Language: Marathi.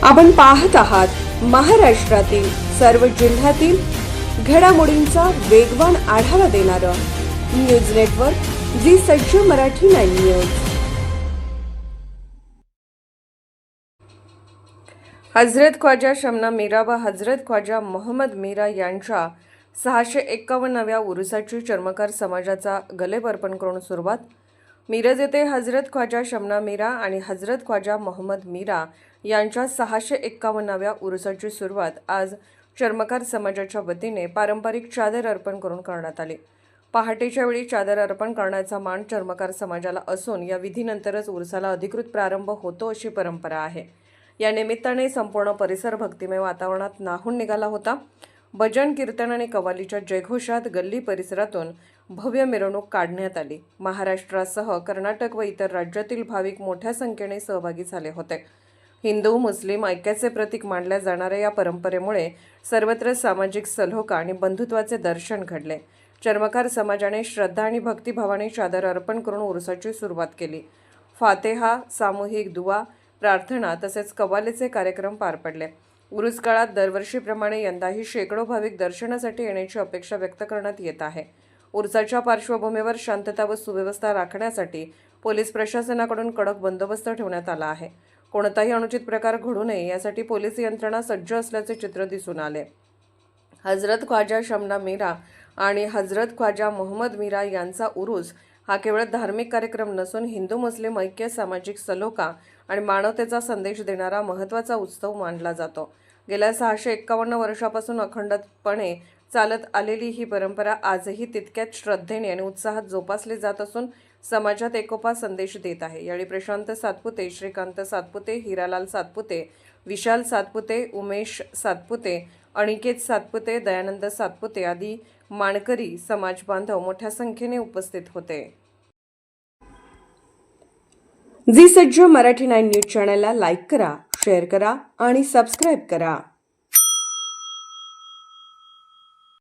आपण पाहत आहात महाराष्ट्रातील सर्व जिल्ह्यातील घडामोडींचा वेगवान आढावा देणारं न्यूज नेटवर्क जी सज्ज मराठी 9 न्यूज। हजरत ख्वाजा शमना मीरा व हजरत ख्वाजा मोहम्मद मीरा यांच्या 651व्या उरुसाची चर्मकार समाजाचा गलेब अर्पण करून सुरुवात। मिरज येथे हजरत ख्वाजा शमना मीरा आणि हजरत ख्वाजा मोहम्मद मीरा यांच्या 651व्या उरुसाची सुरुवात आज चर्मकार समाजाच्या वतीने पारंपरिक चादर अर्पण करून करण्यात आली। पहाटेच्या वेळी चादर अर्पण करण्याचा मान चर्मकार समाजाला असून या विधीनंतरच उरुसाला अधिकृत प्रारंभ होतो अशी परंपरा आहे। या निमित्ताने संपूर्ण परिसर भक्तिमय वातावरणात न्हाऊन निघाला होता। भजन कीर्तन आणि कव्वालीच्या जयघोषात गल्ली परिसरातून भव्य मिरवणूक काढण्यात आली। महाराष्ट्रासह कर्नाटक व इतर राज्यातील भाविक मोठ्या संख्येने सहभागी झाले होते। हिंदू मुस्लिम ऐक्याचे प्रतीक मानल्या जाणाऱ्या या परंपरेमुळे सर्वत्र सामाजिक सलोखा आणि बंधुत्वाचे दर्शन घडले। चर्मकार समाजाने श्रद्धा आणि भक्तिभावाने चादर अर्पण करून उरुसाची सुरुवात केली। फातेहा, सामूहिक दुआ, प्रार्थना तसेच कव्वालीचे कार्यक्रम पार पडले। उरूस काळात दरवर्षीप्रमाणे यंदाही शेकडो भाविक दर्शनासाठी येण्याची अपेक्षा व्यक्त करण्यात येत आहे। उरुसाच्या पार्श्वभूमीवर शांतता व सुव्यवस्था राखण्यासाठी पोलीस प्रशासनाकडून कडक बंदोबस्त ठेवण्यात आला आहे। कोणताही अनुचित प्रकार घडू नये यासाठी पोलीस यंत्रणा सज्ज असल्याचे चित्र दिसून आले। हजरत ख्वाजा शमना मीरा आणि हजरत ख्वाजा मोहम्मद मीरा यांचा उरूस हा केवळ धार्मिक कार्यक्रम नसून हिंदू मुस्लिम ऐक्य, सामाजिक सलोखा आणि मानवतेचा संदेश देणारा महत्त्वाचा उत्सव मानला जातो। गेल्या 651 वर्षापासून अखंडपणे चालत आलेली ही परंपरा आजही तितक्याच श्रद्धेने आणि उत्साहात जोपासली जात असून समाजात एकोपा संदेश देत आहे। यावेळी प्रशांत सातपुते, श्रीकांत सातपुते, हिरालाल सातपुते, विशाल सातपुते, उमेश सातपुते, अनिकेत सातपुते, दयानंद सातपुते आदी मानकरी समाज बांधव मोठ्या संख्येने उपस्थित होते। जी सज्ज मराठी 9 न्यूज चॅनलला लाईक करा, शेअर करा आणि सबस्क्राईब करा।